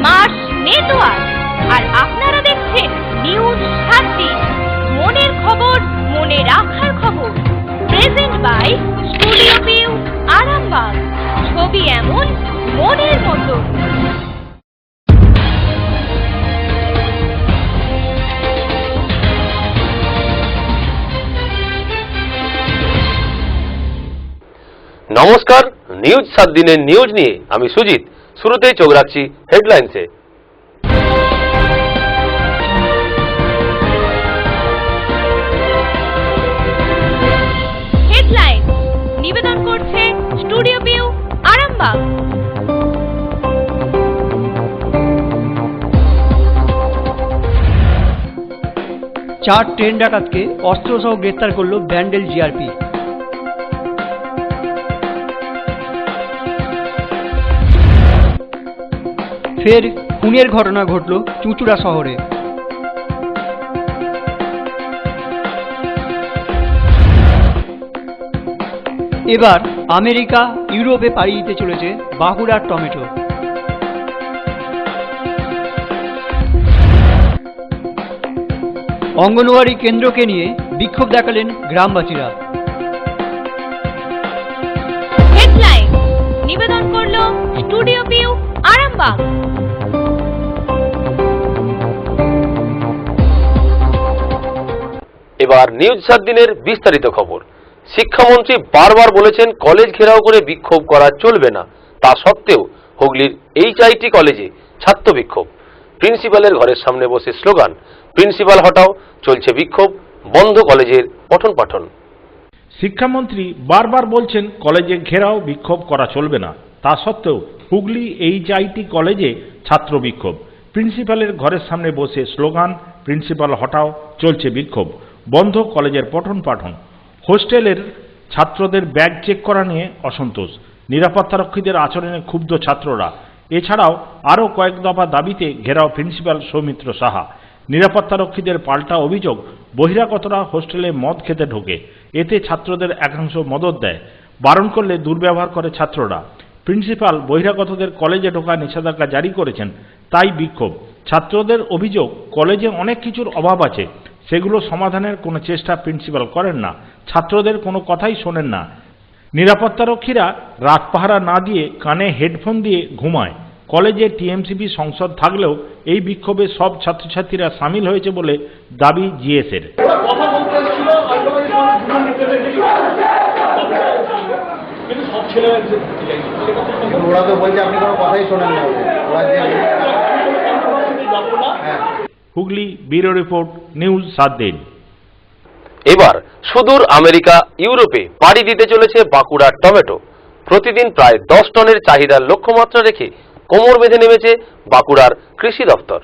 Marsh network. আর আপনারা দেখছেন news 7 দিন, মনের খবর মনে রাখার খবর। Present by studio view Arambagh. ছবি এমন মনের মতো। নমস্কার, নিউজ 7 দিনের নিউজ নিয়ে আমি সুজিত। শুরুতেই চোখ রাখছি হেডলাইন্সে। হেডলাইন নিবেদন করছে স্টুডিও ভিউ আরামবাগ। চার ট্রেন ডাকাতকে অস্ত্রসহ গ্রেফতার করল ব্যান্ডেল জিআরপি। ফের খুনের ঘটনা ঘটল চুঁচুড়া শহরে। এবার আমেরিকা ইউরোপে পাড়ি দিতে চলেছে বাঁকুড়ার টমেটো। অঙ্গনওয়াড়ি কেন্দ্রকে নিয়ে বিক্ষোভ দেখালেন গ্রামবাসীরা। হেডলাইন নিবেদন করল স্টুডিও ভিউ আরামবাগ। এবার নিউজ 7 দিনের বিস্তারিত খবর। শিক্ষামন্ত্রী বারবার বলেছেন কলেজ ঘেরাও করে বিক্ষোভ করা চলবে না। তা সত্ত্বেও হুগলির এইচআইটি কলেজে ছাত্র বিক্ষোভ। প্রিন্সিপালের ঘরের সামনে বসে স্লোগান, প্রিন্সিপাল হটাও, চলছে বিক্ষোভ, বন্ধ কলেজের পঠন পাঠন। শিক্ষামন্ত্রী বারবার বলছেন কলেজে ঘেরাও বিক্ষোভ করা চলবে না। তা সত্ত্বেও হুগলি এইচআইটি কলেজে ছাত্র বিক্ষোভ। প্রিন্সিপালের ঘরের সামনে বসে স্লোগান, প্রিন্সিপাল হটাও, চলছে বিক্ষোভ, বন্ধ কলেজের পঠন পাঠন। হোস্টেলের ছাত্রদের ব্যাগ চেক করা নিয়ে অসন্তোষ। নিরাপত্তারক্ষীদের আচরণে ক্ষুব্ধ ছাত্ররা। এছাড়াও আরও কয়েক দফা দাবিতে ঘেরাও প্রিন্সিপাল সৌমিত্র সাহা। নিরাপত্তারক্ষীদের পাল্টা অভিযোগ, বহিরাগতরা হোস্টেলে মদ খেতে ঢোকে, এতে ছাত্রদের একাংশ মদত দেয়, বারণ করলে দুর্ব্যবহার করে ছাত্ররা। প্রিন্সিপাল বহিরাগতদের কলেজে ঢোকা নিষেধাজ্ঞা জারি করেছেন, তাই বিক্ষোভ। ছাত্রদের অভিযোগ কলেজে অনেক কিছুর অভাব আছে, সেগুলো সমাধানের কোনো চেষ্টা প্রিন্সিপাল করেন না, ছাত্রদের কোনো কথাই শোনেন না। নিরাপত্তারক্ষীরা রাত পাহারা না দিয়ে কানে হেডফোন দিয়ে ঘুমায়। কলেজে টিএমসিপি সংসদ থাকলেও এই বিক্ষোভে সব ছাত্রছাত্রীরা সামিল হয়েছে বলে দাবি জিএসের। হুগলি ব্যুরো রিপোর্ট, নিউজ 7 দিন। এবার সুদূর আমেরিকা ইউরোপে পাড়ি দিতে চলেছে বাঁকুড়ার টমেটো। প্রতিদিন প্রায় 10 টনের চাহিদার লক্ষ্যমাত্রা রেখে কোমর বেঁধে নেমেছে বাঁকুড়ার কৃষি দপ্তর।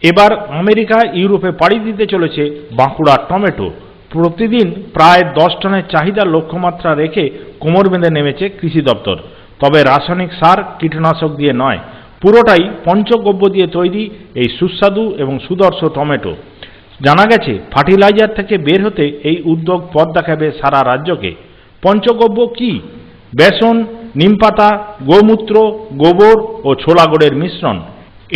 এবার আমেরিকা ইউরোপে পাড়ি দিতে চলেছে বাঁকুড়ার টমেটো। প্রতিদিন প্রায় 10 টনের চাহিদার লক্ষ্যমাত্রা রেখে কোমর বেঁধে নেমেছে কৃষি দপ্তর। তবে রাসায়নিক সার, কীটনাশক দিয়ে নয়, পুরোটাই পঞ্চগব্য দিয়ে তৈরি এই সুস্বাদু এবং সুদর্শ টমেটো। জানা গেছে ফার্টিলাইজার থেকে বের হতে এই উদ্যোগ পথ দেখাবে সারা রাজ্যকে। পঞ্চগব্য কি? বেসন, নিমপাতা, গোমূত্র, গোবর ও ছোলা গুড়ের মিশ্রণ।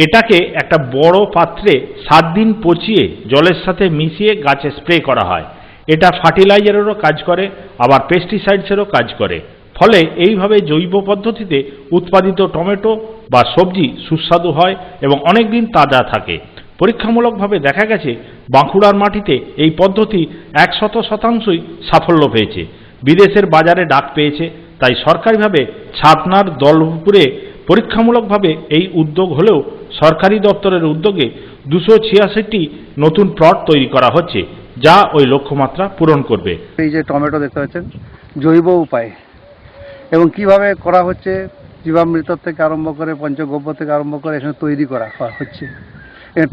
এটাকে একটা বড় পাত্রে 7 দিন পচিয়ে জলের সাথে মিশিয়ে গাছে স্প্রে করা হয়। এটা ফার্টিলাইজারেরও কাজ করে, আবার পেস্টিসাইডসেরও কাজ করে। ফলে এইভাবে জৈব পদ্ধতিতে উৎপাদিত টমেটো বা সবজি সুস্বাদু হয় এবং অনেক দিন তাজা থাকে। পরীক্ষামূলকভাবে দেখা গেছে বাঁকুড়ার মাটিতে এই পদ্ধতি 100% সাফল্য পেয়েছে, বিদেশের বাজারে ডাক পেয়েছে। তাই সরকারিভাবে ছাতনার দলপুরে পরীক্ষামূলকভাবে এই উদ্যোগ হলেও সরকারি দপ্তরের উদ্যোগে 286টি নতুন প্লট তৈরি করা হচ্ছে, যা ওই লক্ষ্যমাত্রা পূরণ করবে। এই যে টমেটো দেখতে পাচ্ছেন জৈব উপায় এবং কিভাবে করা হচ্ছে, জীবামৃত থেকে আরম্ভ করে পঞ্চগব্য থেকে আরম্ভ করে এখানে তৈরি করা হচ্ছে।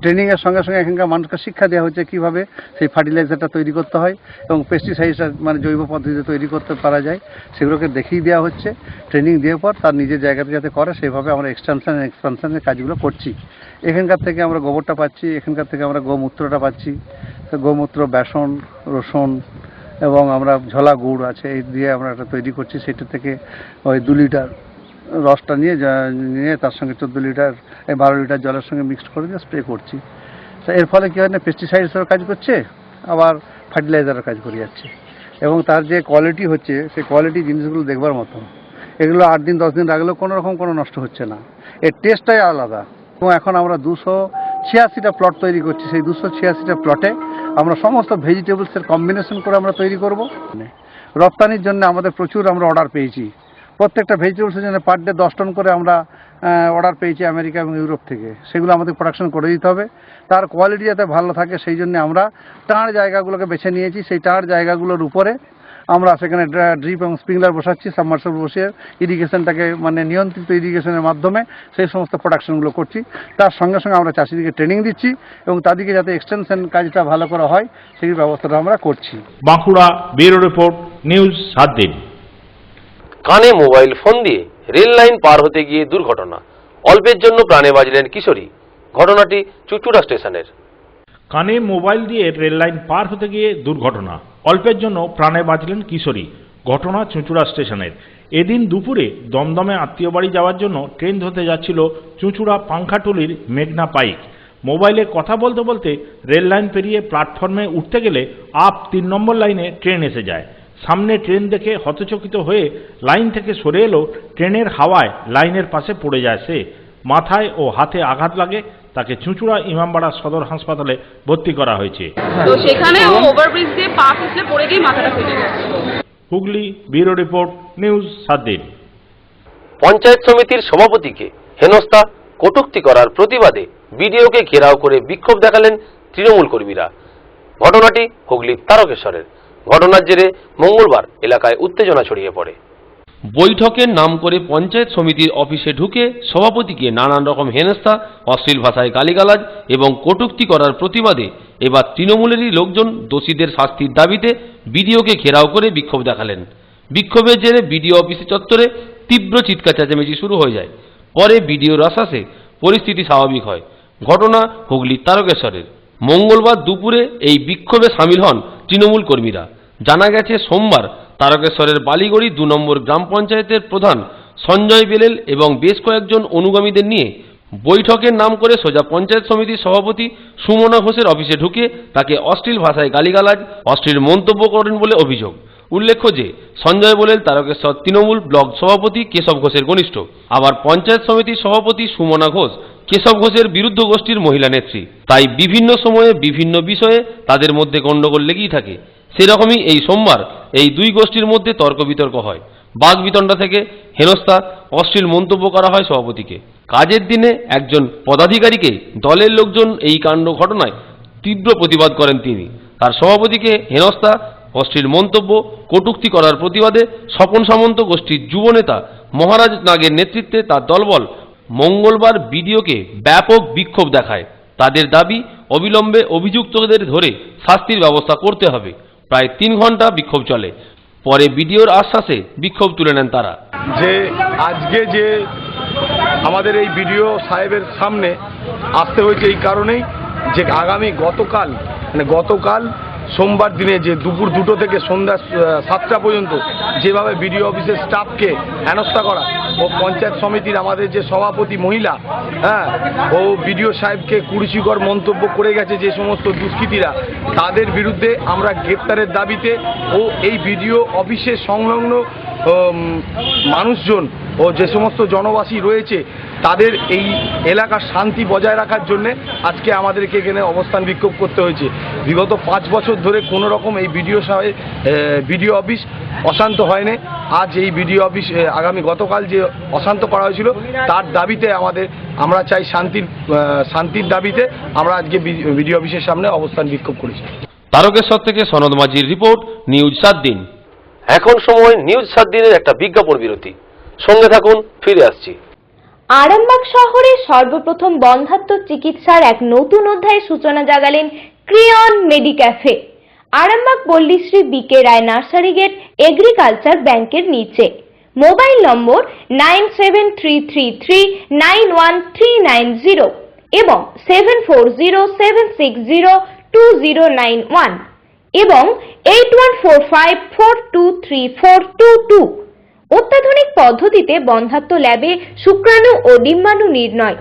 ট্রেনিংয়ের সঙ্গে সঙ্গে এখানকার মানুষকে শিক্ষা দেওয়া হচ্ছে কীভাবে সেই ফার্টিলাইজারটা তৈরি করতে হয় এবং পেস্টিসাইডটা মানে জৈব পদ্ধতিতে তৈরি করতে পারা যায়, সেগুলোকে দেখিয়ে দেওয়া হচ্ছে। ট্রেনিং দেওয়ার পর তার নিজের জায়গাতে যাতে করে সেভাবে আমরা এক্সপানশনের কাজগুলো করছি। এখানকার থেকে আমরা গোবরটা পাচ্ছি, এখানকার থেকে আমরা গোমূত্রটা পাচ্ছি। গোমূত্র, বেসন, রসুন এবং আমরা ঝোলা গুড় আছে, এই দিয়ে আমরা একটা তৈরি করছি। সেটা থেকে ওই 2 লিটার রসটা নিয়ে তার সঙ্গে 12 লিটার 12 লিটার জলের সঙ্গে মিক্সড করে দিয়ে স্প্রে করছি। তো এর ফলে কী হয় না, পেস্টিসাইডসেরও কাজ করছে, আবার ফার্টিলাইজারের কাজ করে যাচ্ছে, এবং তার যে কোয়ালিটি হচ্ছে সেই কোয়ালিটি জিনিসগুলো দেখবার মতো। এগুলো 8 দিন 10 দিন রাখলেও কোনো রকম কোনো নষ্ট হচ্ছে না, এর টেস্টটাই আলাদা। এবং এখন আমরা 286টা প্লট তৈরি করছি, সেই 286টা প্লটে আমরা সমস্ত ভেজিটেবলসের কম্বিনেশন করে আমরা তৈরি করব। রপ্তানির জন্য আমাদের প্রচুর আমরা অর্ডার পেয়েছি, প্রত্যেকটা ভেজিটেবলসের জন্য পার ডে 10 টন করে আমরা অর্ডার পেয়েছি আমেরিকা এবং ইউরোপ থেকে। সেগুলো আমাদের প্রোডাকশন করে দিতে হবে, তার কোয়ালিটি যাতে ভালো থাকে সেই জন্য আমরা টাঁড় জায়গাগুলোকে বেছে নিয়েছি। সেই টাঁড় জায়গাগুলোর উপরে আমরা সেখানে ড্রিপ এবং স্প্রিংলার বসাচ্ছি, সাবমার্সিবল বসিয়ে ইরিগেশনটাকে মানে নিয়ন্ত্রিত ইরিগেশনের মাধ্যমে সেই সমস্ত প্রোডাকশনগুলো করছি। তার সঙ্গে সঙ্গে আমরা চাষিদেরকে ট্রেনিং দিচ্ছি এবং তাদেরকে যাতে এক্সটেনশন কাজটা ভালো করা হয় সেই ব্যবস্থাটা আমরা করছি। বাঁকুড়া ব্যুরো রিপোর্ট, নিউজ 7 দিন। কানে মোবাইল ফোন দিয়ে রেল লাইন পার হতে গিয়ে দুর্ঘটনা, অল্পের জন্য প্রাণে বাঁচলেন কিশোরী। ঘটনাটি চুচুড়া স্টেশনের। কানে মোবাইল দিয়ে রেল লাইন পার হতে গিয়ে দুর্ঘটনা, অল্পের জন্য প্রাণে বাঁচলেন কিশোরী। ঘটনা চুঁচুড়া স্টেশনের। এদিন দুপুরে দমদমে আত্মীয় বাড়ি যাওয়ার জন্য ট্রেন ধরতে যাচ্ছিল চুঁচুড়া পাংখাটুলির মেঘনা পাইক। মোবাইলে কথা বলতে বলতে রেল লাইন পেরিয়ে প্ল্যাটফর্মে উঠতে গেলে 3 নম্বর লাইনে ট্রেন এসে যায়। সামনে ট্রেন দেখে হতচকিত হয়ে লাইন থেকে সরে এলো, ট্রেনের হাওয়ায় লাইনের পাশে পড়ে যায় সে। মাথায় ও হাতে আঘাত লাগে, তাকে চুঁচুড়া ইমামবাড়া সদর হাসপাতালে ভর্তি করা হয়েছে। তো সেখানে ও ওভারব্রিজ দিয়ে পা পিছলে পড়ে গিয়ে মাথাটা ফেটে গেছে। হুগলি ব্যুরো রিপোর্ট, নিউজ 7 দিন। পঞ্চায়েত সমিতির সভাপতিকে হেনস্থা কটূক্তি করার প্রতিবাদে বিডিওকে ঘেরাও করে বিক্ষোভ দেখালেন তৃণমূল কর্মীরা। ঘটনাটি হুগলির তারকেশ্বরের। ঘটনার জেরে মঙ্গলবার এলাকায় উত্তেজনা ছড়িয়ে পড়ে। বৈঠকের নাম করে পঞ্চায়েত সমিতির অফিসে ঢুকে সভাপতিকে নানান রকম হেনস্থা, অশ্লীল ভাষায় গালিগালাজ এবং কটূক্তি করার প্রতিবাদে এবার তৃণমূলেরই লোকজন দোষীদের শাস্তির দাবিতে বিডিওকে ঘেরাও করে বিক্ষোভ দেখালেন। বিক্ষোভের জেরে বিডিও অফিস চত্বরে তীব্র চিৎকার চেঁচামেচি শুরু হয়ে যায়। পরে বিডিওর আশ্বাসে পরিস্থিতি স্বাভাবিক হয়। ঘটনা হুগলির তারকেশ্বরের। মঙ্গলবার দুপুরে এই বিক্ষোভে সামিল হন তৃণমূল কর্মীরা। জানা গেছে, সোমবার তারকেশ্বরের বালিগড়ি 2 নম্বর গ্রাম পঞ্চায়েতের প্রধান সঞ্জয় বেলেল এবং বেশ কয়েকজন অনুগামীদের নিয়ে বৈঠকের নাম করে সোজা পঞ্চায়েত সমিতির সভাপতি সুমনা ঘোষের অফিসে ঢুকে তাকে অশ্লীল ভাষায় গালিগালাজ, অশ্লীল মন্তব্য করেন বলে অভিযোগ। উল্লেখ্য যে সঞ্জয় বেলেল তারকেশ্বর তৃণমূল ব্লক সভাপতি কেশব ঘোষের ঘনিষ্ঠ। আবার পঞ্চায়েত সমিতির সভাপতি সুমনা ঘোষ কেশব ঘোষের বিরুদ্ধ গোষ্ঠীর মহিলা নেত্রী। তাই বিভিন্ন সময়ে বিভিন্ন বিষয়ে তাদের মধ্যে গণ্ডগোল লেগেই থাকে। সেরকমই এই সোমবার এই দুই গোষ্ঠীর মধ্যে তর্ক বিতর্ক হয়। বাগবিতণ্ডা থেকে হেনস্থা, অশ্লীল মন্তব্য করা হয় সভাপতিকে। কাজের দিনে একজন পদাধিকারীকে দলের লোকজন এই কাণ্ড ঘটনায় তীব্র প্রতিবাদ করেন তিনি। তার সভাপতিকে হেনস্থা, অশ্লীল মন্তব্য, কটূক্তি করার প্রতিবাদে স্বপন সামন্ত গোষ্ঠীর যুবনেতা মহারাজ নাগের নেতৃত্বে তার দলবল মঙ্গলবার বিডিওকে ব্যাপক বিক্ষোভ দেখায়। তাদের দাবি, অবিলম্বে অভিযুক্তদের ধরে শাস্তির ব্যবস্থা করতে হবে। প্রায় 3 ঘন্টা বিক্ষোভ চলে। পরে বিডিওর আশ্বাসে বিক্ষোভ তুলে নেন তারা। যে আজকে যে আমাদের এই বিডিও সাহেবের সামনে আসতে হয়েছে এই কারণেই যে আগামী গতকাল সোমবার দিনে যে দুপুর 2টো থেকে সন্ধ্যা 7টা পর্যন্ত যেভাবে বিডিও অফিসের স্টাফকে হেনস্থা করা ও পঞ্চায়েত সমিতির আমাদের যে সভাপতি মহিলা ও বিডিও সাহেবকে কুরুচিকর মন্তব্য করে গেছে যে সমস্ত দুষ্কৃতীরা, তাদের বিরুদ্ধে আমরা গ্রেপ্তারের দাবিতে ও এই বিডিও অফিসের সংলগ্ন মানুষজন ও যে সমস্ত জনবাসী রয়েছে তাদের এই এলাকার শান্তি বজায় রাখার জন্য আজকে আমাদেরকে এখানে অবস্থান বিক্ষোভ করতে হয়েছে। বিগত 5 বছর ধরে কোনো রকম এই বিডিও অফিস অশান্ত হয়নি। আজ এই বিডিও অফিস গতকাল যে অশান্ত করা হয়েছিল তার দাবিতে আমরা চাই শান্তির দাবিতে আমরা আজকে বিডিও অফিসের সামনে অবস্থান বিক্ষোভ করেছি। তারকেশ্বর থেকে সনদ মাঝির রিপোর্ট, নিউজ 7 দিন। এখন সময় নিউজ 7 দিনের একটা বিজ্ঞাপন বিরতি। সঙ্গে থাকুন, ফিরে আসছি। আরামবাগ শহরে সর্বপ্রথম বন্ধ্যাত্ব চিকিৎসার এক নতুন অধ্যায়ের সূচনা জাগালেন ক্রিয়ন মেডিক্যাফে। আরামবাগ পল্লীশ্রী বিকে রায় নার্সারি গেট এগ্রিকালচার ব্যাংকের নিচে। মোবাইল নম্বর 9733391390 এবং 7407602091 এবং 8145423422 অত্যাধুনিক পদ্ধতিতে বন্ধ্যাত্ব ল্যাবে শুক্রাণু ও ডিম্বাণু নির্ণয়,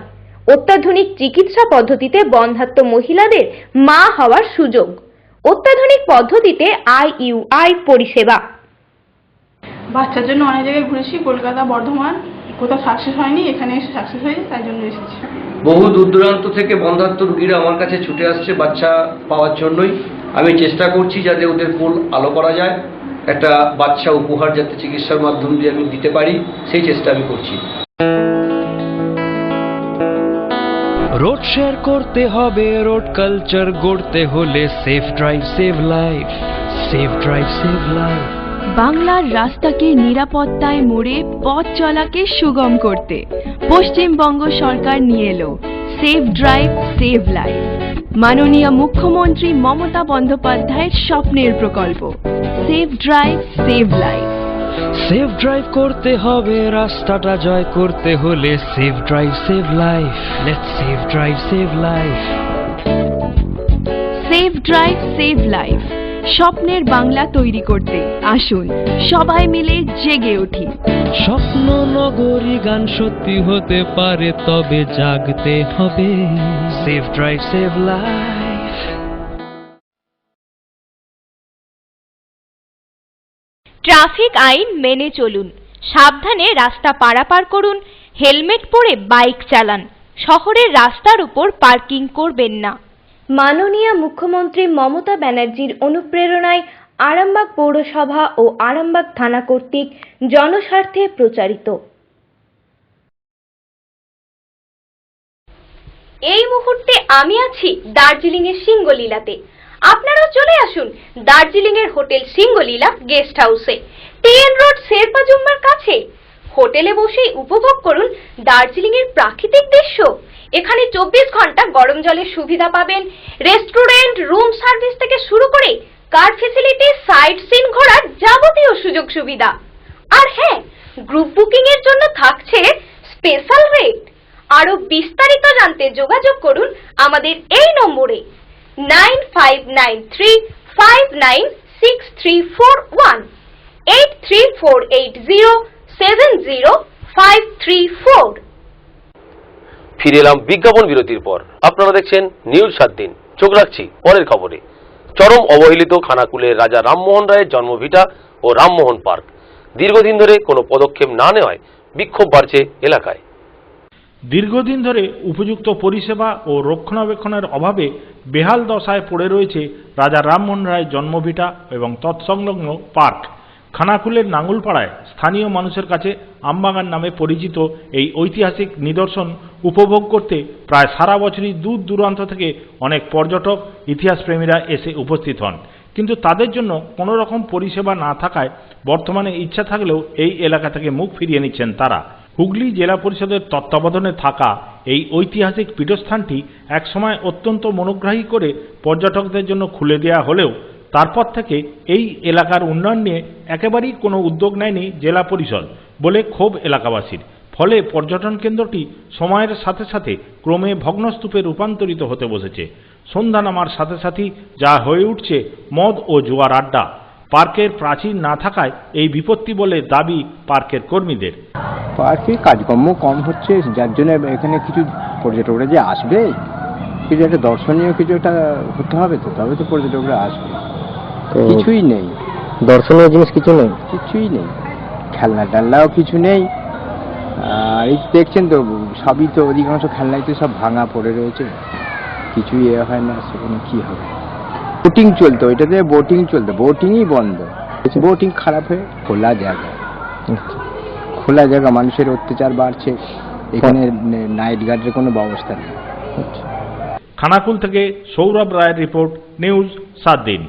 অত্যাধুনিক চিকিৎসা পদ্ধতিতে বন্ধ্যাত্ব মহিলাদের মা হওয়ার সুযোগ, অত্যাধুনিক পদ্ধতিতে IUI পরিষেবা। বাচ্চার জন্য অনেক জায়গায় ঘুরেছি, কলকাতা, বর্ধমান, কোথাও সাকসেস হয়নি, এখানে এসে সাকসেস হয়েছে, তাই জন্য এসেছি। বহু দূর দূরান্ত থেকে বন্ধ্যাত্ব রোগীরা আমার কাছে ছুটে আসছে বাচ্চা পাওয়ার জন্যই। আমি চেষ্টা করছি যাতে ওদের পোল আলো করা যায়, একটা বাচ্চা উপহার যাতে চিকিৎসার মাধ্যম দিয়ে আমি দিতে পারি, সেই চেষ্টা আমি করছি। রোড শেয়ার করতে হবে, রোড কালচার গড়তে হলে safe drive save life, safe drive save life. বাংলার রাস্তাকে নিরাপত্তায় মোড়ে পথ চলাকে সুগম করতে পশ্চিমবঙ্গ সরকার নিয়ে এলো সেফ ড্রাইভ সেভ লাইফ, মাননীয় মুখ্যমন্ত্রী মমতা বন্দ্যোপাধ্যায়ের স্বপ্নের প্রকল্প safe drive save life. Safe drive করতে হবে, রাস্তাটা জয় করতে হলে safe drive save life, let's safe drive save life. Safe drive save life, স্বপ্নের বাংলা তৈরি করতে আসুন সবাই মিলে জেগে উঠি। স্বপ্ন নগরী গান সত্যি হতে পারে, তবে জাগতে হবে, safe drive save life. Traffic আইন মেনে চলুন, সাবধানে রাস্তা পারাপার করুন, হেলমেট পরে বাইক চালান, শহরের রাস্তার উপর পার্কিং করবেন না। মাননীয় মুখ্যমন্ত্রী মমতা ব্যানার্জির অনুপ্রেরণায় আরামবাগ পৌরসভা ও আরামবাগ থানা কর্তৃক জনস্বার্থে প্রচারিত। এই মুহূর্তে আমি আছি দার্জিলিং এর সিঙ্গলীলাতে। আপনারাও চলে আসুন দার্জিলিং এর হোটেল সিঙ্গলীলা গেস্ট হাউসে, TN রোড শেরপা জুম্মার কাছে। হোটেলে বসেই উপভোগ করুন দার্জিলিং এর প্রাকৃতিক দৃশ্য। এখানে 24 ঘন্টা গরম জলের সুবিধা পাবেন, রেস্টুরেন্ট, রুম সার্ভিস থেকে শুরু করে কার ফেসিলিটি, সাইট সিন ঘোরার যাবতীয় সুযোগ সুবিধা। আর হ্যাঁ, গ্রুপ বুকিং এর জন্য থাকছে স্পেশাল রেট। আরো বিস্তারিত জানতে যোগাযোগ করুন আমাদের এই নম্বরে 9593596341, 8348070534। ফিরে এলাম বিজ্ঞাপন বিরতির পর। আপনারা দেখছেন নিউজ 7 দিন। চোখ রাখছি পরের খবরে। চরম অবহেলিত খানাকুলের রাজা রামমোহন রায়ের জন্মভিটা ও রামমোহন পার্ক। দীর্ঘদিন ধরে কোনো পদক্ষেপ না নেওয়ায় বিক্ষোভ বাড়ছে এলাকায়। দীর্ঘদিন ধরে উপযুক্ত পরিষেবা ও রক্ষণাবেক্ষণের অভাবে বেহাল দশায় পড়ে রয়েছে রাজা রামমোহন রায়ের জন্মভিটা এবং তৎসংলগ্ন পার্ক। খানাকুলের নাঙ্গুলপাড়ায় স্থানীয় মানুষের কাছে আমবাগান নামে পরিচিত এই ঐতিহাসিক নিদর্শন উপভোগ করতে প্রায় সারা বছরই দূর দূরান্ত থেকে অনেক পর্যটক, ইতিহাসপ্রেমীরা এসে উপস্থিত হন। কিন্তু তাদের জন্য কোনো রকম পরিষেবা না থাকায় বর্তমানে ইচ্ছা থাকলেও এই এলাকা থেকে মুখ ফিরিয়ে নিচ্ছেন তারা। হুগলি জেলা পরিষদের তত্ত্বাবধানে থাকা এই ঐতিহাসিক পীঠস্থানটি একসময় অত্যন্ত মনোগ্রাহী করে পর্যটকদের জন্য খুলে দেওয়া হলেও তারপর থেকে এই এলাকার উন্নয়ন নিয়ে একেবারেই কোনো উদ্যোগ নেয়নি জেলা পরিষদ বলে ক্ষোভ এলাকাবাসীর। ফলে পর্যটন কেন্দ্রটি সময়ের সাথে সাথে ক্রমে ভগ্নস্তূপে রূপান্তরিত হতে বসেছে। সন্ধ্যা নামার সাথে সাথেই যা হয়ে উঠছে মদ ও জুয়ার আড্ডা। পার্কের প্রাচীর না থাকায় এই বিপত্তি বলে দাবি পার্কের কর্মীদের। পার্কে কাজকর্ম কম হচ্ছে, যার জন্য এখানে কিছু পর্যটকরা যে আসবে, কিছু একটা দর্শনীয় কিছু একটা হতে হবে, তো তবে তো পর্যটকরা আসবে। কিছুই নেই, দর্শনীয় জিনিস কিছু নেই, কিছুই নেই, খেলনা টেলনাও কিছু নেই। আর এই দেখছেন তো সবই তো অধিকাংশ খেলনাই তো সব ভাঙা পড়ে রয়েছে, কিছুই হয় না। সেখানে কি হবে? বোটিং চলতো, এটাতে বোটিং চলতো, বোটিংই বন্ধ। বোটিং খারাপ হয়ে খোলা জায়গা, খোলা জায়গা মানুষের অত্যাচার বাড়ছে, এখানে নাইট গার্ডের কোনো ব্যবস্থা নেই। খানাকুল থেকে সৌরভ রায়ের রিপোর্ট, নিউজ 7 দিন।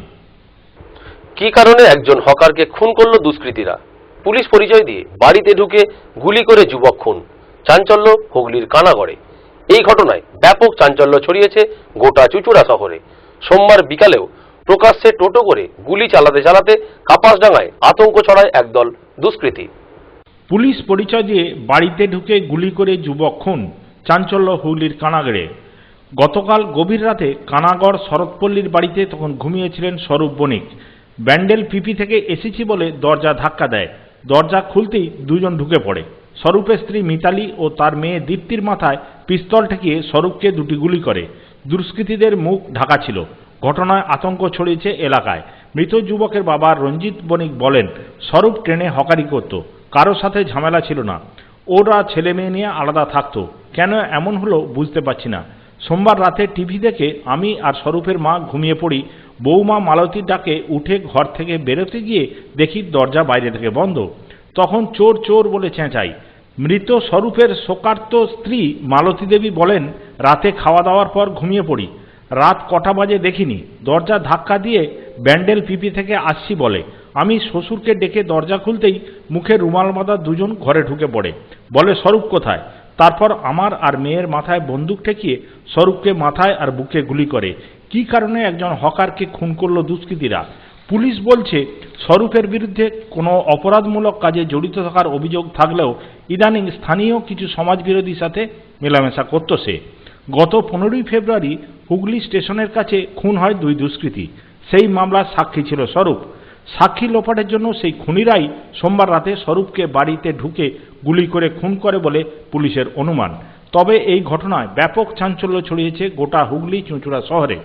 কি কারণে একজন হকারকে খুন করলো দুষ্কৃতীরা? পুলিশ পরিচয় দিয়ে বাড়িতে ঢুকে গুলি করে যুবক খুন। চাঞ্চল্য হুগলির কানাগড়ে। এই ঘটনায় ব্যাপক চাঞ্চল্য ছড়িয়েছে গোটা চুঁচুড়া শহরে। সোমবার বিকালেও প্রকাশ্যে টোটো করে গুলি চালাতে চালাতে কাপাসডাঙ্গায় আতঙ্ক ছড়ায় একদল দুষ্কৃতী। পুলিশ পরিচয় দিয়ে বাড়িতে ঢুকে গুলি করে যুবক খুন। চাঞ্চল্য হুগলির কানাগড়ে। গতকাল গভীর রাতে কানাগড় শরৎপল্লীর বাড়িতে তখন ঘুমিয়েছিলেন স্বরূপ বণিক। ব্যান্ডেল পিপি থেকে এসেছি বলে দরজা ধাক্কা দেয়। দরজা খুলতেই দুজন ঢুকে পড়ে। স্বরূপের স্ত্রী মিতালি ও তার মেয়ে দীপ্তির মাথায় পিস্তল ঠেকিয়ে স্বরূপকে দুটি গুলি করে। দুষ্কৃতীদের মুখ ঢাকা ছিল। ঘটনায় আতঙ্ক ছড়িয়েছে এলাকায়। মৃত যুবকের বাবা রঞ্জিত বণিক বলেন, স্বরূপ ট্রেনে হকারি করত, কারো সাথে ঝামেলা ছিল না, ওরা ছেলে মেয়ে নিয়ে আলাদা থাকতো। কেন এমন হলো বুঝতে পারছি না। সোমবার রাতে টিভি দেখে আমি আর স্বরূপের মা ঘুমিয়ে পড়ি। বৌমা মালতীর ডাকে উঠে ঘর থেকে বেরোতে গিয়ে দেখি দরজা বাইরে থেকে বন্ধ। তখন চোর চোর বলে চেঁচাই। মৃত স্বরূপের শোকার্ত স্ত্রী মালতী দেবী বলেন, রাতে খাওয়া দাওয়ার পর ঘুমিয়ে পড়ি, রাত কটা বাজে দেখিনি, দরজা ধাক্কা দিয়ে ব্যান্ডেল পিপি থেকে আসছি বলে। আমি শ্বশুরকে ডেকে দরজা খুলতেই মুখে রুমাল বাঁধা দুজন ঘরে ঢুকে পড়ে। বলে, স্বরূপ কোথায়? তারপর আমার আর মেয়ের মাথায় বন্দুক ঠেকিয়ে স্বরূপকে মাথায় আর বুকে গুলি করে। কি কারণে একজন হকারকে খুন করল দুষ্কৃতীরা? পুলিশ বলছে, স্বরূপের বিরুদ্ধে কোনো অপরাধমূলক কাজে জড়িত থাকার অভিযোগ থাকলেও ইদানিং স্থানীয় কিছু সমাজবিরোধীর সাথে মেলামেশা করত সে। গত 15ই ফেব্রুয়ারি হুগলি স্টেশনের কাছে খুন হয় দুই দুষ্কৃতী। সেই মামলার সাক্ষী ছিল স্বরূপ। সাক্ষী লোপাটের জন্য সেই খুনিরাই সোমবার রাতে স্বরূপকে বাড়িতে ঢুকে গুলি করে খুন করে বলে পুলিশের অনুমান। তবে এই ঘটনায় ব্যাপক চাঞ্চল্য ছড়িয়েছে গোটা হুগলি চুঁচুড়া শহরে।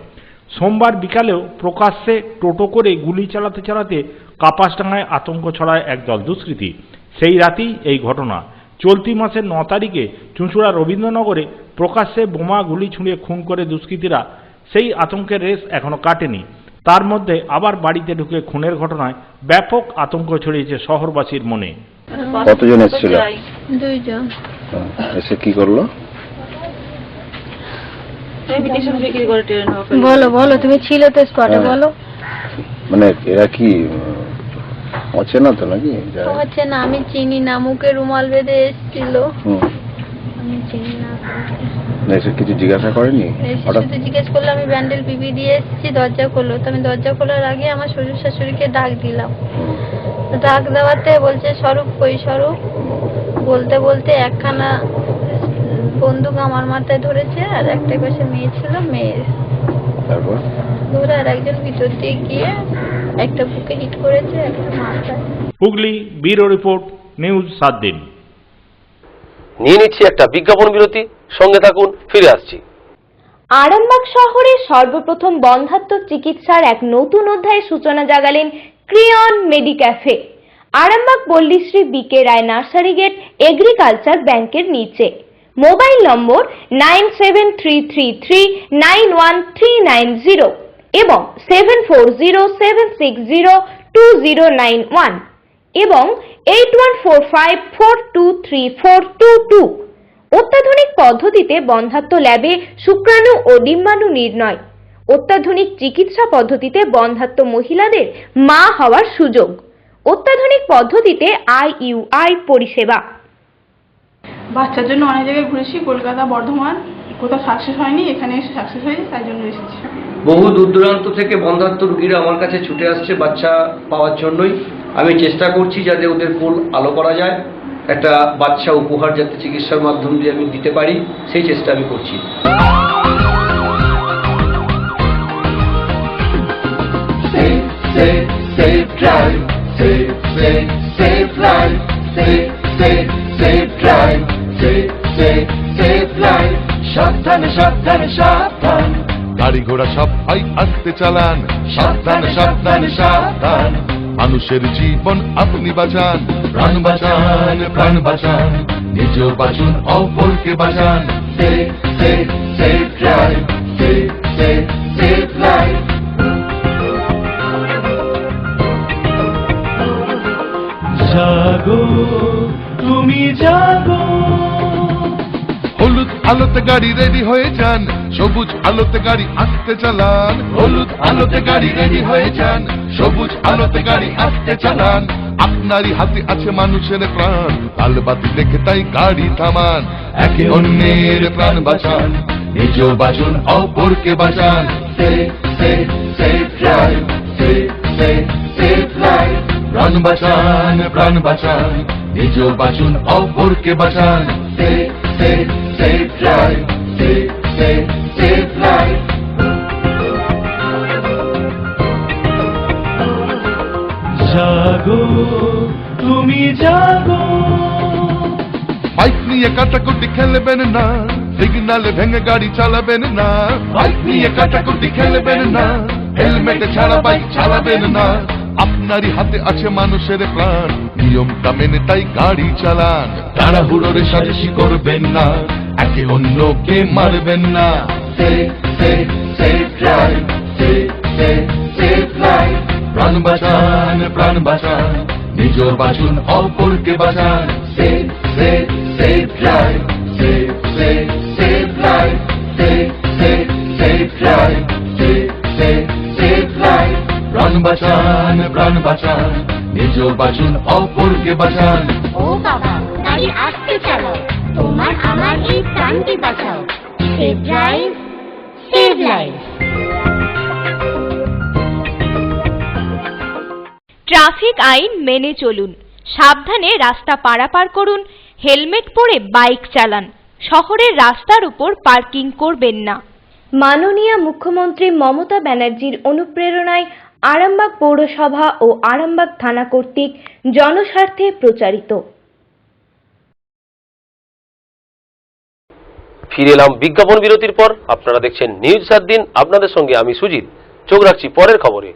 সোমবার বিকালেও প্রকাশ্যে টোটো করে গুলি চালাতে চালাতে কাপাসডাঙ্গায় আতঙ্ক ছড়ায় একদল দুষ্কৃতী। সেই রাতেই এই ঘটনা। চলতি মাসের 9 তারিখে চুঁচুড়া রবীন্দ্রনগরে প্রকাশ্যে বোমা গুলি ছুঁড়ে খুন করে দুষ্কৃতীরা। সেই আতঙ্কের রেশ এখনো কাটেনি। তার মধ্যে আবার বাড়িতে ঢুকে খুনের ঘটনায় ব্যাপক আতঙ্ক ছড়িয়েছে শহরবাসীর মনে। কতজন এসেছিল? 2 জন। এসে কি করলো? বলো বলো, তুমি ছিলে তো স্পটে, বলো। মানে এরা কি অচেনা তো নাকি? হচ্ছে না, আমি চিনি না, মুখে রুমাল বেঁধে এসেছিল, আমি চিনি না। এসে কিছু জিজ্ঞাসা করেনি? শুধু জিজ্ঞেস করলো, আমি ব্যান্ডেল পিপি দিয়ে এসেছি, দরজা খোলো। তো আমি দরজা খোলার আগে আমার শ্বশুর শাশুড়িকে ডাক দিলাম। ডাক দেওয়াতে বলছে, স্বরূপ কই স্বরূপ? বলতে বলতে একখানা বন্দুক আমার মাথায় ধরেছে, আর একটা পাশে মেয়ে ছিল, মেয়ের তারপর ধরে আর একজন ভিতর দিয়ে গিয়ে একটা বুকে হিট করেছে, একটা মাথায়। হুগলি ব্যুরো রিপোর্ট, নিউজ 7 দিন। নিয়ে নিচ্ছি একটা বিজ্ঞাপন বিরতি, সঙ্গে থাকুন, ফিরে আসছি। আরামবাগ শহরে সর্বপ্রথম বন্ধ্যাত্ব চিকিৎসার এক নতুন অধ্যায়ের সূচনা জাগালেন ক্রিয়ন মেডিক্যাফে। আরামবাগ পল্লীশ্রী বিকে রায় নার্সারি গেট এগ্রিকালচার ব্যাংকের নিচে। মোবাইল নম্বর 9733391390 এবং 7407602091 এবং 8145423422। অত্যাধুনিক পদ্ধতিতে বন্ধ্যাত্ব ল্যাবে শুক্রাণু ও ডিম্বাণু নির্ণয়। অত্যাধুনিক চিকিৎসা পদ্ধতিতে বন্ধ্যাত্ব মহিলাদের মা হওয়ার সুযোগ। অত্যাধুনিক পদ্ধতিতে IUI পরিষেবা। বাচ্চার জন্য অনেক জায়গায় ঘুরেছি, কলকাতা, বর্ধমান, কোথাও সাকসেস হয়নি, এখানে এসে সাকসেস হয়েছে, তাই জন্য এসেছি। বহু দূর দূরান্ত থেকে বন্ধ্যাত্ব রোগীরা আমার কাছে ছুটে আসছে বাচ্চা পাওয়ার জন্যই। আমি চেষ্টা করছি যাতে ওদের ফুল আলো করা যায়, একটা বাচ্চা উপহার যাতে চিকিৎসার মাধ্যম দিয়ে আমি দিতে পারি, সেই চেষ্টা আমি করছি। সাবধানে সাবধানে সাবধান, গাড়ি ঘোড়া সবাই আস্তে চালান, সাবধানে সাবধানে সাবধান। মানুষের জীবন আপনি বাঁচান, প্রাণ বাঁচান, প্রাণ বাঁচান, নিজেও বাঁচুন, অপরকে বাঁচান। Save save save drive, save save save life. জাগো তুমি জাগো। হলুদ আলোতে গাড়ি রেডি হয়ে যান, সবুজ আলোতে গাড়ি আস্তে চালান। হলুদ আলোতে গাড়ি রেডি হয়ে যান, সবুজ আলোতে গাড়ি আস্তে চালান। আপনারই হাতে আছে মানুষের প্রাণ, লাল বাতি দেখে তাই গাড়ি থামান। একে অন্যের প্রাণ বাঁচান, নিজেও বাঁচুন, অপরকে বাঁচান। Save save save drive, save save save life. প্রাণ বাঁচান, প্রাণ বাঁচান, নিজেও বাঁচুন, অপরকে বাঁচান। Save save save drive, save save save life. জাগো তুমি নিয়ে কাটাকুটি খেলবেন না, সিগনালে ভেঙে গাড়ি চালাবেন না। বাইক নিয়ে কাটাকুটি খেলবেন না, হেলমেট ছাড়া বাইক চালাবেন না। আপনারই হাতে আছে মানুষের প্রাণ, নিয়মটা মেনে তাই গাড়ি চালান। তাড়াহুড়োর সাজেশি করবেন না, একে অন্যকে মারবেন না। প্রাণ বাঁচান, প্রাণ বাঁচান, নিজ বাঁচুন, অপরকে বাঁচান। প্রাণ বাঁচান, প্রাণ বাঁচান, নিজ বাঁচুন, অপরকে বাঁচান। ও বাবা, গাড়ি আস্তে চালাও, তোমার আমার এই প্রাণকে বাঁচাও। Save drive, save life. Traffic আইন মেনে চলুন, সাবধানে রাস্তা পারাপার করুন, হেলমেট পরে বাইক চালান, শহরের রাস্তার উপর পার্কিং করবেন না। মাননীয় মুখ্যমন্ত্রী মমতা ব্যানার্জির অনুপ্রেরণায় আরামবাগ পৌরসভা ও আরামবাগ থানা কর্তৃক জনস্বার্থে প্রচারিত। ফিরে এলাম বিজ্ঞাপন বিরতির পর। আপনারা দেখছেন নিউজ 7 দিন, আপনাদের সঙ্গে আমি সুজিত। চোখ রাখছি পরের খবরে।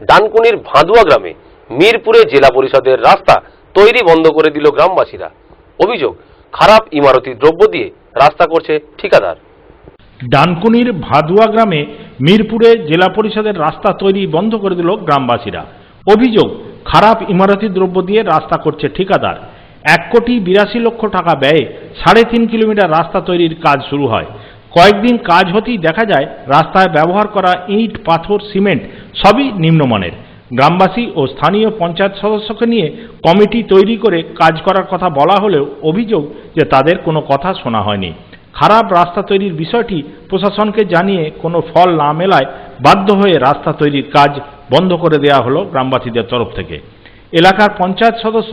ডানকুনির ভাদুয়া গ্রামে মিরপুরে জেলা পরিষদের রাস্তা তৈরি বন্ধ করে দিল গ্রামবাসীরা। অভিযোগ, খারাপ ইমারতি দ্রব্য দিয়ে রাস্তা করছে ঠিকাদার। ডানকুনির ভাদুয়া গ্রামে মিরপুরে জেলা পরিষদের রাস্তা তৈরি বন্ধ করে দিল গ্রামবাসীরা। অভিযোগ, খারাপ ইমারতি দ্রব্য দিয়ে রাস্তা করছে ঠিকাদার। 1,82,00,000 টাকা ব্যয়ে 3.5 কিলোমিটার রাস্তা তৈরির কাজ শুরু হয়। কয়েকদিন কাজ হতেই দেখা যায় রাস্তায় ব্যবহার করা ইট, পাথর, সিমেন্ট সবই নিম্নমানের। গ্রামবাসী ও স্থানীয় পঞ্চায়েত সদস্যকে নিয়ে কমিটি তৈরি করে কাজ করার কথা বলা হলেও অভিযোগ যে তাদের কোনো কথা শোনা হয়নি। খারাপ রাস্তা তৈরির বিষয়টি প্রশাসনকে জানিয়ে কোনো ফল না মেলায় বাধ্য হয়ে রাস্তা তৈরির কাজ বন্ধ করে দেওয়া হলো গ্রামবাসীদের তরফ থেকে। এলাকার পঞ্চায়েত সদস্য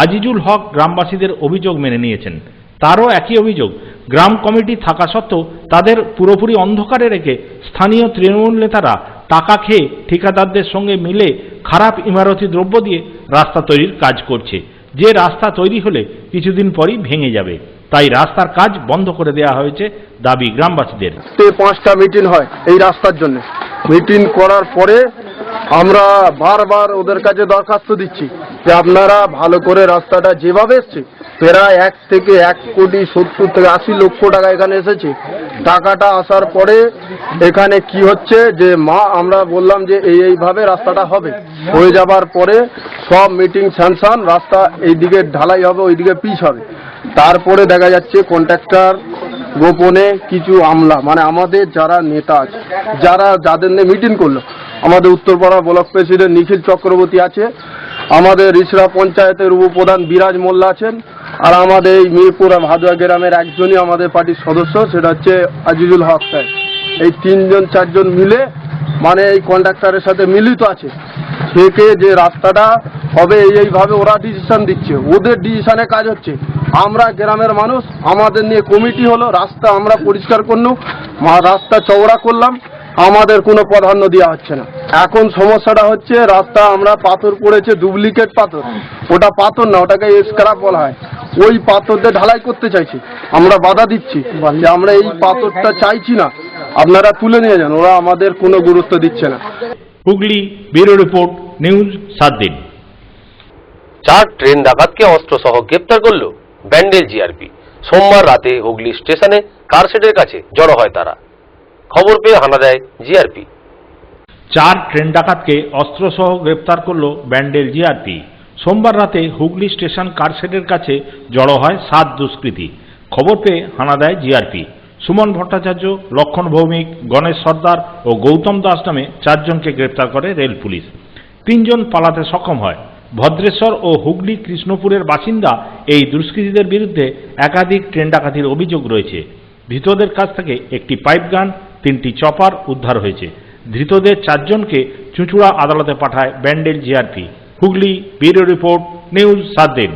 আজিজুল হক গ্রামবাসীদের অভিযোগ মেনে নিয়েছেন। তারও একই অভিযোগ, গ্রাম কমিটি থাকা সত্ত্বেও তাদের পুরোপুরি অন্ধকারে রেখে স্থানীয় তৃণমূল নেতারা টাকা খেয়ে ঠিকাদারদের সঙ্গে মিলে খারাপ ইমারতি দ্রব্য দিয়ে রাস্তা তৈরির কাজ করছে, যে রাস্তা তৈরি হলে কিছুদিন পরই ভেঙে যাবে। তাই রাস্তার কাজ বন্ধ করে দেওয়া হয়েছে দাবি গ্রামবাসীদের। 5টা মিটিং হয় এই রাস্তার জন্য। মিটিং করার পরে আমরা বারবার ওদের কাছে দরখাস্ত দিচ্ছি যে আপনারা ভালো করে রাস্তাটা যেভাবে এসছে, প্রায় 1 থেকে 1,70,80,00,000 টাকা এখানে এসেছে। টাকাটা আসার পরে এখানে কি হচ্ছে যে আমরা বললাম যে এইভাবে রাস্তাটা হবে, হয়ে যাবার পরে সব মিটিং স্যাংশন, রাস্তা এইদিকে ঢালাই হবে, ওইদিকে পিচ হবে। তারপরে দেখা যাচ্ছে কন্ট্রাক্টর গোপনে কিছু আমলা, মানে আমাদের যারা নেতা আছে, যাদের নিয়ে মিটিং করলো, আমাদের উত্তরপাড়া ব্লক প্রেসিডেন্ট নিখিল চক্রবর্তী আছে, আমাদের রিসরা পঞ্চায়েতের উপপ্রধান বিরাজ মোল্লা আছেন, আর আমাদের এই মিরপুর ভাদুয়া গ্রামের একজনই আমাদের পার্টির সদস্য, সেটা হচ্ছে আজিজুল হক সাহেব। এই 3-4জন মিলে মানে এই কন্ট্রাক্টরের সাথে মিলিত আছে, থেকে যে রাস্তাটা হবে এইভাবে ওরা ডিসিশন দিচ্ছে, ওদের ডিসিশনে কাজ হচ্ছে। আমরা গ্রামের মানুষ, আমাদের নিয়ে কমিটি হলো, রাস্তা আমরা পরিষ্কার করলাম, রাস্তা চওড়া করলাম, আমাদের কোনো প্রাধান্য দেওয়া হচ্ছে না। এখন সমস্যাটা হচ্ছে রাস্তা আমরা পাথর পড়েছে, ডুপ্লিকেট পাথর, ওটা পাথর না, ওটাকে স্ক্র্যাপ বলা হয়, ওই পাথর দিয়ে ঢালাই করতে চাইছি। আমরা বাধা দিচ্ছি যে আমরা এই পাথরটা চাইছি না, আপনারা তুলে নিয়ে যান, ওরা আমাদের কোনো গুরুত্ব দিচ্ছে না। হুগলি, ব্যুরো রিপোর্ট, নিউজ 7 দিন। 4 ট্রেন ডাকাতকে অস্ত্র সহ গ্রেপ্তার করল ব্যান্ডেল জিআরপি। সোমবার রাতে হুগলি স্টেশনে কারশেডের কাছে জড়ো হয় তারা। খবর পেয়ে হানা দেয় জিআরপি। 4 ট্রেন ডাকাতকে অস্ত্রসহ গ্রেপ্তার করল ব্যান্ডেল জিআরপি। সোমবার রাতে হুগলি স্টেশন কারশেডের কাছে জড়ো হয় 7 দুষ্কৃতী। খবর পেয়ে হানা দেয় জিআরপি। সুমন ভট্টাচার্য, লক্ষণ ভৌমিক, গণেশ সর্দার ও গৌতম দাস নামে 4 জনকে গ্রেপ্তার করে রেল পুলিশ। 3 জন পালাতে সক্ষম হয়। ভদ্রেশ্বর ও হুগলি কৃষ্ণপুরের বাসিন্দা এই দুষ্কৃতীদের বিরুদ্ধে একাধিক ট্রেন ডাকাতির অভিযোগ রয়েছে। ধৃতদের কাছ থেকে একটি পাইপ গান, 3টি চপার উদ্ধার হয়েছে। ধৃতদের 4 জনকে চুঁচুড়া আদালতে পাঠায় Bandel GRP. Hooghly, bureau report, news 7 দিন।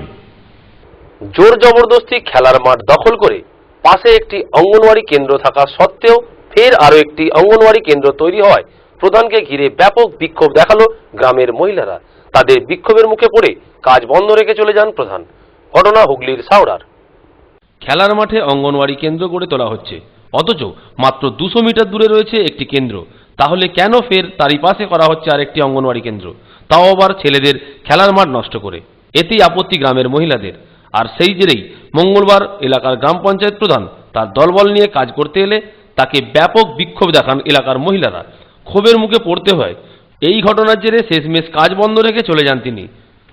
জোর জবরদস্তি খেলার মাঠ দখল করে পাশে একটি অঙ্গনওয়াড়ি কেন্দ্র থাকা সত্ত্বেও ফের আরও একটি অঙ্গনওয়াড়ি কেন্দ্র তৈরি হওয়ায় প্রধানকে ঘিরে ব্যাপক বিক্ষোভ দেখালো গ্রামের মহিলারা। তাদের বিক্ষোভের মুখে পড়ে কাজ বন্ধ রেখে চলে যান প্রধান। ঘটনা হুগলির সাউড়ার। খেলার মাঠে অঙ্গনওয়াড়ি কেন্দ্র গড়ে তোলা হচ্ছে, অথচ মাত্র 200 মিটার দূরে রয়েছে একটি কেন্দ্র। তাহলে কেন ফের তারই পাশে করা হচ্ছে আরেকটি অঙ্গনওয়াড়ি কেন্দ্র, তাও আবার ছেলেদের খেলার মাঠ নষ্ট করে? এতেই আপত্তি গ্রামের মহিলাদের। আর সেই জেরেই মঙ্গলবার এলাকার গ্রাম পঞ্চায়েত প্রধান তার দলবল নিয়ে কাজ করতে এলে তাকে ব্যাপক বিক্ষোভ দেখান এলাকার মহিলারা। ক্ষোভের মুখে পড়তে হয়। এই ঘটনার জেরে শেষমেশ কাজ বন্ধ রেখে চলে যান তিনি।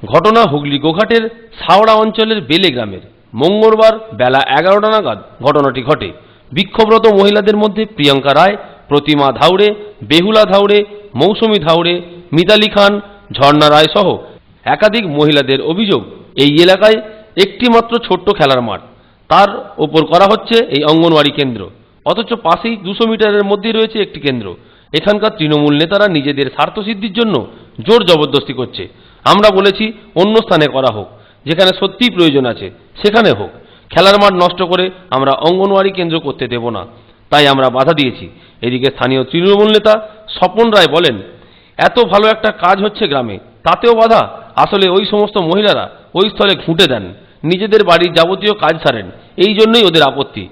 ঘটনা হুগলি গোঘাটের সাওড়া অঞ্চলের বেলে গ্রামের। মঙ্গলবার বেলা 11টা নাগাদ ঘটনাটি ঘটে। বিক্ষোভরত মহিলাদের মধ্যে প্রিয়ঙ্কা রায়, প্রতিমা ধাউড়ে, বেহুলা ধাউড়ে, মৌসুমী ধাউড়ে, মিতালি খান, ঝর্ণা রায় সহ একাধিক মহিলাদের অভিযোগ, এই এলাকায় একটি মাত্র ছোট্ট খেলার মাঠ, তার ওপর করা হচ্ছে এই অঙ্গনওয়াড়ি কেন্দ্র, অথচ পাশেই 200 মিটারের মধ্যেই রয়েছে একটি কেন্দ্র। এখানকার তৃণমূল নেতারা নিজেদের স্বার্থসিদ্ধির জন্য জোর জবরদস্তি করছে। আমরা বলেছি অন্য স্থানে করা হোক, যেখানে সত্যিই প্রয়োজন আছে সেখানে হোক। খেলার মাঠ নষ্ট করে আমরা অঙ্গনওয়াড়ি কেন্দ্র করতে দেব না, তাই আমরা বাধা দিয়েছি। এদিকে স্থানীয় তৃণমূল নেতা স্বপন রায় বলেন, এত ভালো একটা কাজ হচ্ছে গ্রামে, তাতেও বাধা? আসলে ওই সমস্ত মহিলারা ওই স্থলে ঘুঁটে দেন, নিজেদের বাড়ির যাবতীয় কাজ সারেন, এই জন্যই ওদের আপত্তি।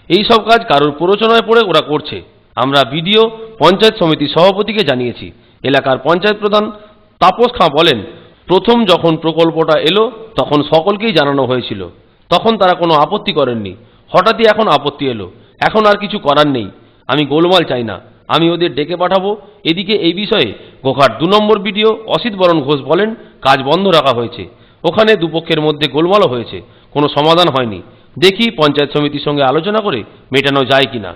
এই সব কাজ কারোর প্ররোচনায় পড়ে ওরা করছে। আমরা বিডিও, পঞ্চায়েত সমিতির সভাপতিকে জানিয়েছি। এলাকার পঞ্চায়েত প্রধান তাপস খাঁ বলেন, প্রথম যখন প্রকল্পটা এলো তখন সকলকেই জানানো হয়েছিল, তখন তারা কোনো আপত্তি করেননি। হঠাৎই এখন আপত্তি এলো, এখন আর কিছু করার নেই। আমি গোলমাল চাই না, আমি ওদের ডেকে পাঠাবো। এদিকে এই বিষয়ে গোঘাট 2 নম্বর বিডিও অসিত বরণ ঘোষ বলেন, কাজ বন্ধ রাখা হয়েছে, ওখানে দুপক্ষের মধ্যে গোলমালও হয়েছে, কোনো সমাধান হয়নি। দেখি পঞ্চায়েত সমিতির সঙ্গে আলোচনা করে মেটানো যায় কিনা।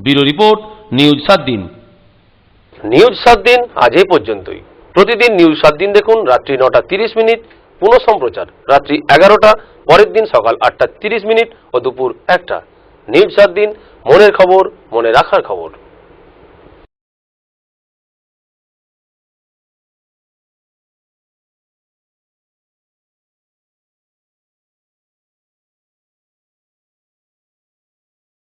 ব্যুরো রিপোর্ট, নিউজ 7 দিন। নিউজ 7 দিন আজ এই পর্যন্তই। প্রতিদিন নিউজ 7 দিন দেখুন রাত্রি 9টা 30 মিনিট, পুনঃ সম্প্রচার রাত্রি 11টা, পরের দিন সকাল 8টা 30 মিনিট ও দুপুর 1টা। নিউজ 7 দিন, মনের খবর, মনে রাখার খবর।